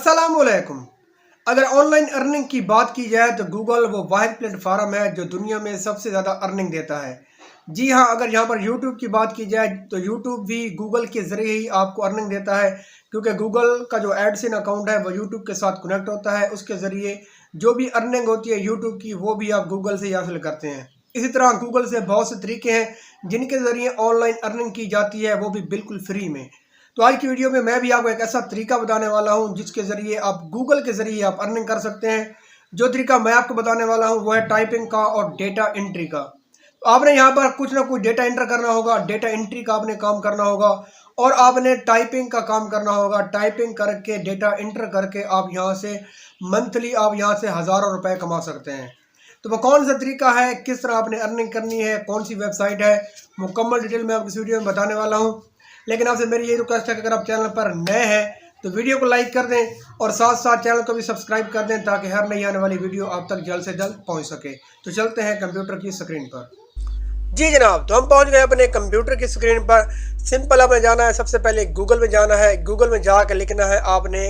अस्सलामुअलैकुम। अगर online earning की बात की जाए तो गूगल वो वाहिद प्लेटफार्म है जो दुनिया में सबसे ज़्यादा अर्निंग देता है। जी हाँ, अगर यहाँ पर यूट्यूब की बात की जाए तो यूट्यूब भी गूगल के ज़रिए ही आपको अर्निंग देता है, क्योंकि गूगल का जो एडसेन अकाउंट है वो यूट्यूब के साथ कनेक्ट होता है। उसके ज़रिए जो भी अर्निंग होती है यूट्यूब की वो भी आप गूगल से ही हासिल करते हैं। इसी तरह गूगल से बहुत से तरीके हैं जिनके ज़रिए ऑनलाइन अर्निंग की जाती है, वो भी बिल्कुल फ्री में। तो आज की वीडियो में मैं भी आपको एक ऐसा तरीका बताने वाला हूं जिसके ज़रिए आप गूगल के ज़रिए आप अर्निंग कर सकते हैं। जो तरीका मैं आपको बताने वाला हूं वो है टाइपिंग का और डेटा एंट्री का। तो आपने यहां पर कुछ ना कुछ डेटा एंटर करना होगा, डेटा एंट्री का आपने काम करना होगा और आपने टाइपिंग का काम करना होगा। टाइपिंग करके डेटा एंटर करके आप यहाँ से मंथली आप यहाँ से हज़ारों रुपये कमा सकते हैं। तो वो कौन सा तरीका है, किस तरह आपने अर्निंग करनी है, कौन सी वेबसाइट है, मुकम्मल डिटेल में आपको इस वीडियो में बताने वाला हूँ। लेकिन आपसे मेरी ये रिक्वेस्ट है कि अगर आप चैनल पर नए हैं तो वीडियो को लाइक कर दें और साथ साथ चैनल को भी सब्सक्राइब कर दें ताकि हर नई आने वाली वीडियो आप तक जल्द से जल्द पहुंच सके। तो चलते हैं कंप्यूटर की स्क्रीन पर। जी जनाब, तो हम पहुंच गए अपने कंप्यूटर की स्क्रीन पर। सिंपल आपने जाना है, सबसे पहले गूगल में जाना है। गूगल में जाकर लिखना है आपने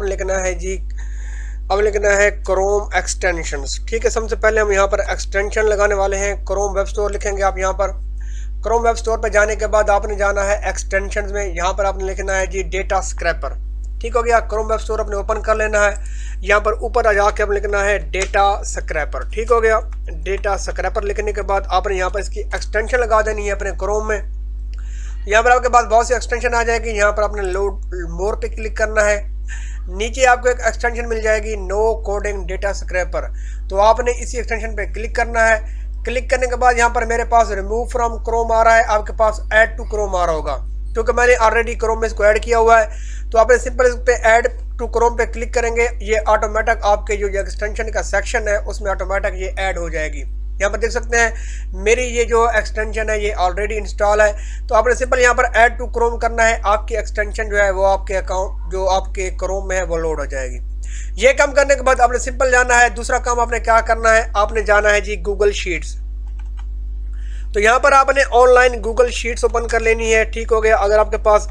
लिखना है जी, अब लिखना है क्रोम एक्सटेंशंस। ठीक है, सबसे पहले हम यहाँ पर एक्सटेंशन लगाने वाले हैं। क्रोम वेब स्टोर लिखेंगे आप यहाँ पर। क्रोम वेब स्टोर पर जाने के बाद आपने जाना है एक्सटेंशंस में। यहाँ पर आपने लिखना है जी डेटा स्क्रैपर। ठीक हो गया, क्रोम वेब स्टोर अपने ओपन कर लेना है। यहाँ पर ऊपर आ जाके आपने लिखना है डेटा स्क्रैपर। ठीक हो गया, डेटा स्क्रैपर लिखने के बाद आपने यहाँ पर इसकी एक्सटेंशन लगा देनी है अपने क्रोम में। यहाँ पर आपके पास बहुत सी एक्सटेंशन आ जाएगी। यहाँ पर आपने लोड मोर पे क्लिक करना है। नीचे आपको एक एक्सटेंशन मिल जाएगी नो कोडिंग डेटा स्क्रैपर, तो आपने इसी एक्सटेंशन पे क्लिक करना है। क्लिक करने के बाद यहाँ पर मेरे पास रिमूव फ्रॉम क्रोम आ रहा है, आपके पास ऐड टू क्रोम आ रहा होगा, क्योंकि मैंने ऑलरेडी क्रोम में इसको ऐड किया हुआ है। तो आपने सिंपल इस पे ऐड टू क्रोम पे क्लिक करेंगे, ये ऑटोमेटिक आपके जो एक्सटेंशन का सेक्शन है उसमें ऑटोमेटिक ये ऐड हो जाएगी। यहाँ पर देख सकते हैं मेरी ये जो एक्सटेंशन है ये ऑलरेडी इंस्टॉल है। तो आपने सिंपल यहाँ पर ऐड टू क्रोम करना है, आपकी एक्सटेंशन जो है वो आपके अकाउंट जो आपके क्रोम में है वो लोड हो जाएगी। ये काम करने के बाद आपने सिंपल जाना है, दूसरा काम आपने क्या करना है, आपने जाना है जी गूगल शीट्स। तो यहाँ पर आपने ऑनलाइन गूगल शीट्स ओपन कर लेनी है। ठीक हो गया, अगर आपके पास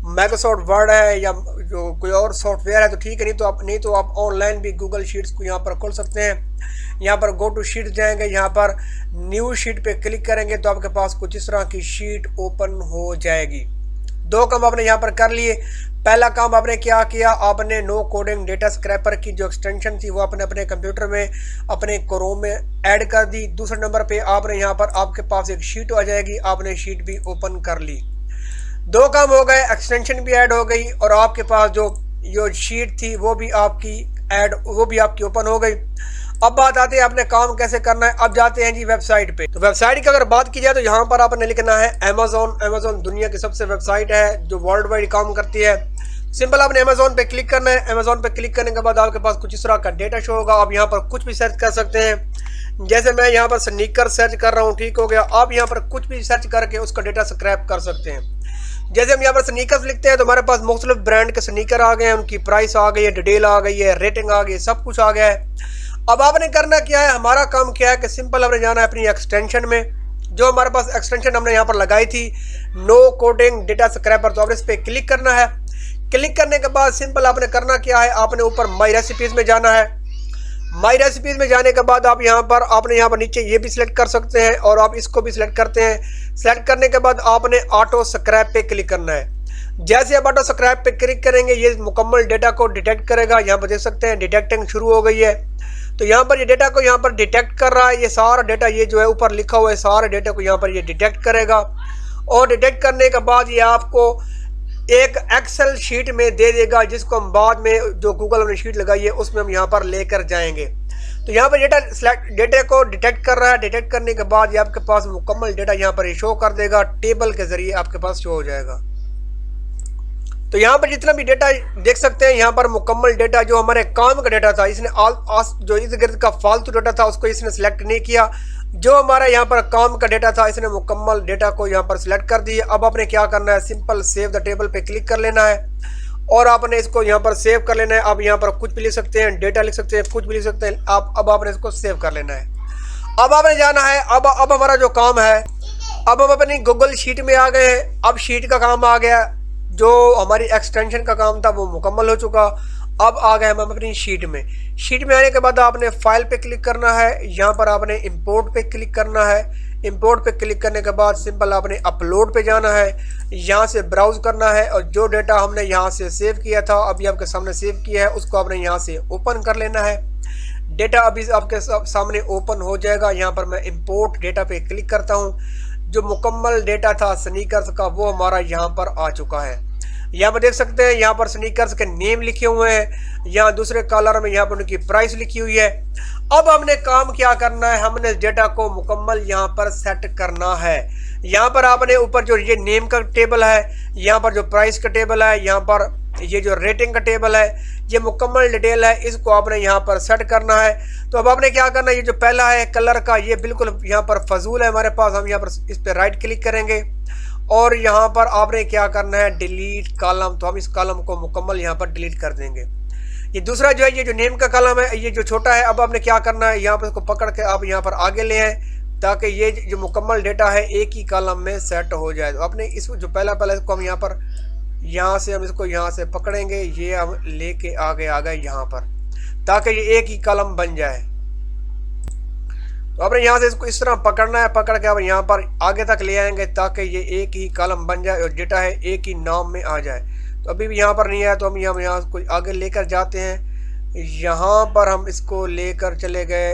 माइक्रोसॉफ्ट वर्ड है या जो कोई और सॉफ्टवेयर है तो ठीक है, नहीं तो आप ऑनलाइन भी गूगल शीट्स को यहाँ पर खोल सकते हैं। यहाँ पर गो टू शीट जाएंगे, यहाँ पर न्यू शीट पे क्लिक करेंगे तो आपके पास कुछ इस तरह की शीट ओपन हो जाएगी। दो काम आपने यहाँ पर कर लिए। पहला काम आपने क्या किया, आपने नो कोडिंग डेटा स्क्रैपर की जो एक्सटेंशन थी वो आपने अपने कंप्यूटर में अपने क्रोम में ऐड कर दी। दूसरे नंबर पे आपने यहाँ पर आपके पास एक शीट आ जाएगी, आपने शीट भी ओपन कर ली। दो काम हो गए, एक्सटेंशन भी ऐड हो गई और आपके पास जो शीट थी वो भी आपकी ओपन हो गई। अब बात आती है आपने काम कैसे करना है। अब जाते हैं जी वेबसाइट पे। तो वेबसाइट की अगर बात की जाए तो यहाँ पर आपने लिखना है अमेज़न दुनिया की सबसे वेबसाइट है जो वर्ल्ड वाइड काम करती है। सिंपल आपने अमेज़न पे क्लिक करना है। अमेज़न पे क्लिक करने के बाद आपके पास कुछ इस तरह का डेटा शो होगा। आप यहाँ पर कुछ भी सर्च कर सकते हैं, जैसे मैं यहाँ पर स्नीकर सर्च कर रहा हूँ। ठीक हो गया, आप यहाँ पर कुछ भी सर्च करके उसका डेटा स्क्रैप कर सकते हैं। जैसे हम यहाँ पर स्नीकर्स लिखते हैं तो हमारे पास मुख्तलिफ ब्रांड के स्नीकर आ गए हैं, उनकी प्राइस आ गई है, डिटेल आ गई है, रेटिंग आ गई है, सब कुछ आ गया है। अब आपने करना क्या है, हमारा काम क्या है कि सिंपल आपने जाना है अपनी एक्सटेंशन में। जो हमारे पास एक्सटेंशन हमने यहाँ पर लगाई थी नो कोडिंग डेटा स्क्रैपर, तो आपने इस पर क्लिक करना है। क्लिक करने के बाद सिंपल आपने करना क्या है, आपने ऊपर माई रेसिपीज़ में जाना है। माई रेसिपीज़ में जाने के बाद आप आपने यहाँ पर नीचे ये भी सिलेक्ट कर सकते हैं और आप इसको भी सिलेक्ट करते हैं। सिलेक्ट करने के बाद आपने ऑटो स्क्रैप पे क्लिक करना है। जैसे आप ऑटो स्क्रैप पे क्लिक करेंगे ये मुकम्मल डेटा को डिटेक्ट करेगा। यहाँ पर देख सकते हैं डिटेक्टिंग शुरू हो गई है। तो यहाँ पर ये डेटा को यहाँ पर डिटेक्ट कर रहा है। ये सारा डेटा ये जो है ऊपर लिखा हुआ है सारे डेटा को यहाँ पर ये डिटेक्ट करेगा और डिटेक्ट करने के बाद ये आपको एक एक्सेल शीट में दे देगा, जिसको हम बाद में जो गूगल ने शीट लगाई है उसमें हम यहाँ पर लेकर जाएंगे। तो यहाँ पर डेटा को डिटेक्ट कर रहा है। डिटेक्ट करने के बाद ये आपके पास मुकम्मल डेटा यहाँ पर शो कर देगा, टेबल के जरिए आपके पास शो हो जाएगा। तो यहाँ पर जितना भी डेटा देख सकते हैं यहाँ पर मुकम्मल डेटा जो हमारे काम का डेटा था, इसने जो इर्द गिर्द का फालतू डेटा था उसको इसने सिलेक्ट नहीं किया। जो हमारा यहाँ पर काम का डेटा था इसने मुकम्मल डेटा को यहाँ पर सिलेक्ट कर दिया। अब आपने क्या करना है, सिंपल सेव द टेबल पे क्लिक कर लेना है और आपने इसको यहाँ पर सेव कर लेना है। आप यहाँ पर कुछ भी लिख सकते हैं, डेटा लिख सकते हैं, कुछ भी लिख सकते हैं। अब आपने इसको सेव कर लेना है। अब आपने जाना है, अब हमारा जो काम है, अब हम अपनी गूगल शीट में आ गए हैं। अब शीट का काम आ गया, जो हमारी एक्सटेंशन का काम था वो मुकम्मल हो चुका। अब आ गए हम अपनी शीट में। शीट में आने के बाद आपने फाइल पे क्लिक करना है, यहाँ पर आपने इंपोर्ट पे क्लिक करना है। इंपोर्ट पे क्लिक करने के बाद सिंपल आपने अपलोड पे जाना है, यहाँ से ब्राउज करना है और जो डेटा हमने यहाँ से सेव किया था, अभी आपके सामने सेव किया है, उसको आपने यहाँ से ओपन कर लेना है। डेटा अभी आपके सामने ओपन हो जाएगा। यहाँ पर मैं इंपोर्ट डेटा पे क्लिक करता हूँ। जो मुकम्मल डेटा था स्नीकर्स का वो हमारा यहाँ पर आ चुका है। यहाँ पर देख सकते हैं, यहाँ पर स्नीकर्स के नेम लिखे हुए हैं, यहाँ दूसरे कॉलम में यहाँ पर उनकी प्राइस लिखी हुई है। अब हमने काम क्या करना है, हमने डेटा को मुकम्मल यहाँ पर सेट करना है। यहाँ पर आपने ऊपर जो ये नेम का टेबल है, यहाँ पर जो प्राइस का टेबल है, यहाँ पर ये जो रेटिंग का टेबल है, ये मुकम्मल डिटेल है, इसको आपने यहाँ पर सेट करना है। तो अब आपने क्या करना है, ये जो पहला है कलर का, ये बिल्कुल यहाँ पर फजूल है हमारे पास। हम यहाँ पर इस पर राइट क्लिक करेंगे और यहाँ पर आपने क्या करना है, डिलीट कॉलम। तो हम इस कॉलम को मुकम्मल यहाँ पर डिलीट कर देंगे। ये दूसरा जो है, ये जो नेम का कॉलम है, ये जो छोटा है, अब आपने क्या करना है, यहाँ पर इसको पकड़ के आप यहाँ पर आगे ले आए ताकि ये जो मुकम्मल डेटा है एक ही कॉलम में सेट हो जाए। तो अपने इसको जो पहला इसको हम यहाँ पर, यहाँ से हम इसको यहाँ से पकड़ेंगे, ये हम लेके आगे आ गए यहाँ पर, ताकि ये एक ही कॉलम बन जाए। तो आपने यहाँ से इसको इस तरह पकड़ना है, पकड़ के आप यहाँ पर आगे तक ले आएंगे ताकि ये एक ही कॉलम बन जाए और डेटा है एक ही नाम में आ जाए। तो अभी भी यहाँ पर नहीं आया, तो हम यहाँ को आगे लेकर जाते हैं। यहाँ पर हम इसको लेकर चले गए।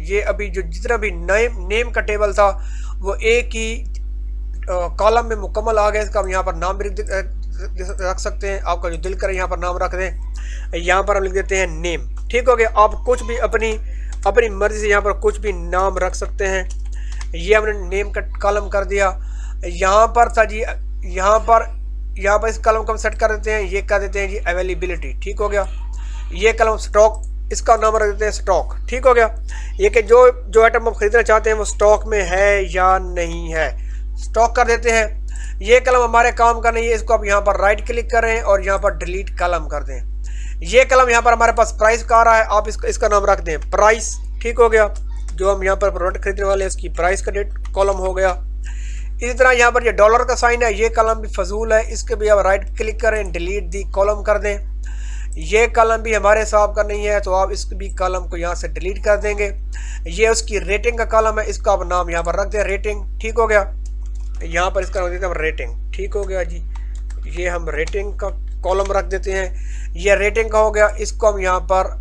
ये अभी जो जितना भी नेम का टेबल था वो एक ही कॉलम में मुकम्मल आ गया। इसका हम यहाँ पर नाम भी रख सकते हैं, आपका जो दिल करे यहाँ पर नाम रख दें। यहाँ पर हम लिख देते हैं नेम। ठीक हो गया। आप कुछ भी अपनी मर्जी से यहाँ पर कुछ भी नाम रख सकते हैं। ये हमने नेम का कॉलम कर दिया। यहाँ पर था जी, यहाँ पर इस कॉलम को हम सेट कर देते हैं, ये कर देते हैं जी अवेलेबिलिटी। ठीक हो गया। ये कॉलम स्टॉक, इसका नाम रख देते हैं स्टॉक। ठीक हो गया। ये कि जो आइटम आप खरीदना चाहते हैं वो स्टॉक में है या नहीं है, स्टॉक कर देते हैं। ये कलम हमारे काम का नहीं है, इसको आप यहाँ पर राइट क्लिक करें और यहाँ पर डिलीट कलम कर दें। ये कलम यहाँ पर हमारे पास प्राइस का आ रहा है, आप इसका नाम रख दें प्राइस। ठीक हो गया। जो हम यहाँ पर प्रोडक्ट खरीदने वाले हैं इसकी प्राइस का डेट कॉलम हो गया। इसी तरह यहाँ पर ये डॉलर का साइन है, ये कलम भी फजूल है, इसके भी आप राइट क्लिक करें, डिलीट दी कॉलम कर दें। ये कलम भी हमारे हिसाब का नहीं है, तो आप इस भी कॉलम को यहाँ से डिलीट कर देंगे। ये उसकी रेटिंग का कॉलम है, इसका आप नाम यहाँ पर रख दें रेटिंग। ठीक हो गया। यहाँ पर इसका नाम देते हैं रेटिंग। ठीक हो गया जी। ये हम रेटिंग का कॉलम रख देते हैं। ये रेटिंग का हो गया। इसको हम यहाँ पर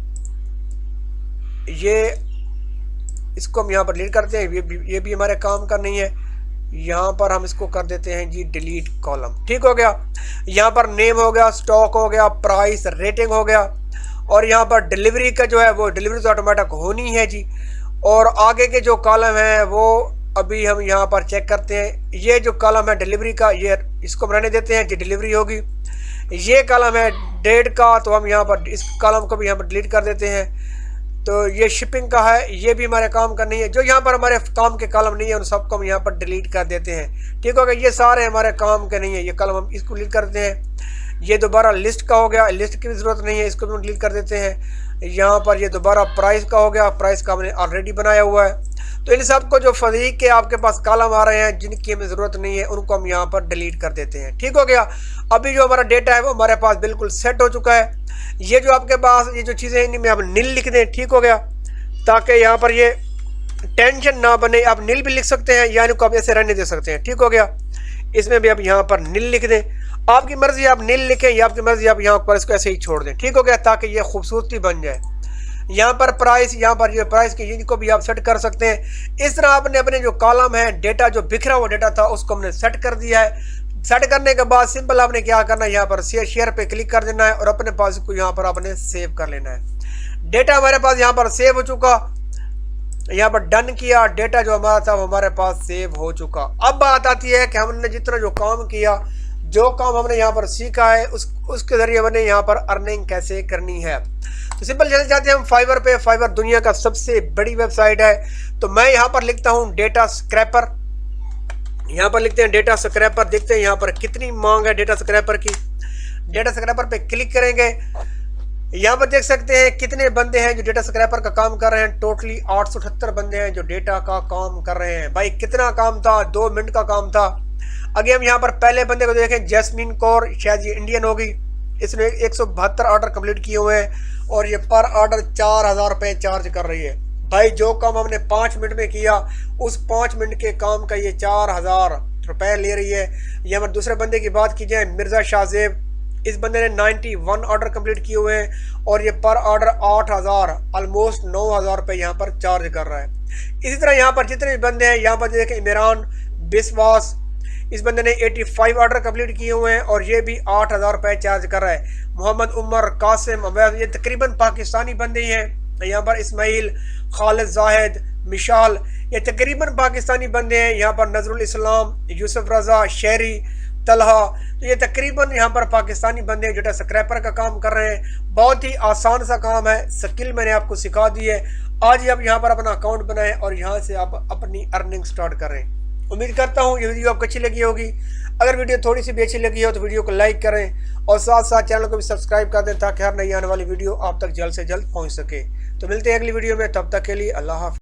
इसको हम यहाँ पर डिलीट करते हैं, ये भी हमारे काम का नहीं है। यहाँ पर हम इसको कर देते हैं जी डिलीट कॉलम। ठीक हो गया। यहाँ पर नेम हो गया, स्टॉक हो गया, प्राइस, रेटिंग हो गया। और यहाँ पर डिलीवरी का जो है वो डिलीवरी तो ऑटोमेटिक होनी है जी। और आगे के जो कॉलम है वो अभी हम यहाँ पर चेक करते हैं। ये जो कॉलम है डिलीवरी का, ये इसको रहने देते हैं जी, डिलीवरी होगी। ये कॉलम है डेट का, तो हम यहाँ पर इस कॉलम को भी यहाँ पर डिलीट कर देते हैं। तो ये शिपिंग का है, ये भी हमारे काम का नहीं है। जो यहाँ पर हमारे काम के कॉलम नहीं है उन सबको हम यहाँ पर डिलीट कर देते हैं। ठीक हो गया। ये सारे हमारे काम के नहीं है, ये कॉलम हम इसको डिलीट कर देते हैं। ये दोबारा लिस्ट का हो गया, लिस्ट की भी ज़रूरत नहीं है, इसको भी हम डिलीट कर देते हैं। यहाँ पर ये दोबारा प्राइस का हो गया, प्राइस का हमने ऑलरेडी बनाया हुआ है। तो इन सबको जो फजीक के आपके पास कॉलम आ रहे हैं जिनकी हमें ज़रूरत नहीं है उनको हम यहाँ पर डिलीट कर देते हैं। ठीक हो गया। अभी जो हमारा डेटा है वो हमारे पास बिल्कुल सेट हो चुका है। ये जो आपके पास ये जो चीज़ें हैं इनमें आप नील लिख दें। ठीक हो गया। ताकि यहाँ पर ये टेंशन ना बने, आप नील भी लिख सकते हैं या इनको आप ऐसे रहने दे सकते हैं। ठीक हो गया। इसमें भी आप यहाँ पर नील लिख दें, आपकी मर्जी आप नील लिखें या आपकी मर्जी आप यहाँ पर इसको ऐसे ही छोड़ दें। ठीक हो गया। ताकि ये खूबसूरती बन जाए। यहाँ पर प्राइस, यहाँ पर ये प्राइस की इनको भी आप सेट कर सकते हैं। इस तरह आपने अपने जो कॉलम है, डेटा जो बिखरा हुआ डेटा था उसको हमने सेट कर दिया है। सेट करने के बाद सिंपल आपने क्या करना है, यहाँ पर शेयर पे क्लिक कर देना है और अपने पास को यहाँ पर आपने सेव कर लेना है। डेटा हमारे पास यहाँ पर सेव हो चुका, यहाँ पर डन किया, डेटा जो हमारा था वो हमारे पास सेव हो चुका। अब बात आती है कि हमने जितना जो काम किया, जो काम हमने यहाँ पर सीखा है उसके जरिए हमने यहाँ पर अर्निंग कैसे करनी है। तो सिंपल चलना चाहते हैं हम फाइवर पे। फाइवर दुनिया का सबसे बड़ी वेबसाइट है। तो मैं यहाँ पर लिखता हूँ डेटा स्क्रैपर, यहाँ पर लिखते हैं डेटा स्क्रैपर, देखते हैं यहाँ पर कितनी मांग है डेटा स्क्रैपर की। डेटा स्क्रैपर पे क्लिक करेंगे, यहाँ पर देख सकते हैं कितने बंदे हैं जो डेटा स्क्रैपर का काम कर रहे हैं। टोटली 878 बंदे हैं जो डेटा का काम कर रहे हैं। भाई कितना काम था, 2 मिनट का काम था। अगे हम यहाँ पर पहले बंदे को देखें, जैस्मीन कौर, शायद ये इंडियन होगी। इसने 172 ऑर्डर कंप्लीट किए हुए हैं और ये पर ऑर्डर 4000 रुपये चार्ज कर रही है। भाई जो काम हमने 5 मिनट में किया उस 5 मिनट के काम का ये 4000 रुपये ले रही है। ये हमारे दूसरे बंदे की बात की जाए मिर्ज़ा शाहजेब, इस बंदे ने 91 ऑर्डर कंप्लीट किए हुए हैं और ये पर ऑर्डर 8000 ऑलमोस्ट 9000 रुपये यहाँ पर चार्ज कर रहा है। इसी तरह यहाँ पर जितने भी बंदे हैं यहाँ पर देखें इमरान बिस्वास, इस बंदे ने 85 ऑर्डर कंप्लीट किए हुए हैं और ये भी 8000 रुपये चार्ज कर रहा है। मोहम्मद उमर, कासिम, अवैध, ये तकरीबन पाकिस्तानी बंदे ही हैं। यहाँ पर इस्माइल, खालिद, जाहिद, मिशाल, ये तकरीबन पाकिस्तानी बंदे हैं। यहाँ पर नजरुल इस्लाम, यूसुफ रजा, शेरी, तलहा, तो ये तकरीबन यहाँ पर पाकिस्तानी बंदे जो स्क्रैपर का काम कर रहे हैं। बहुत ही आसान सा काम है, स्किल मैंने आपको सिखा दी है। आज ही आप यहाँ पर अपना अकाउंट बनाएं और यहाँ से आप अपनी अर्निंग स्टार्ट करें। उम्मीद करता हूँ ये वीडियो आपको अच्छी लगी होगी। अगर वीडियो थोड़ी सी भी अच्छी लगी हो तो वीडियो को लाइक करें और साथ साथ चैनल को भी सब्सक्राइब कर दें ताकि हर नई आने वाली वीडियो आप तक जल्द से जल्द पहुँच सके। तो मिलते हैं अगली वीडियो में, तब तक के लिए अल्लाह हाफ़िज़।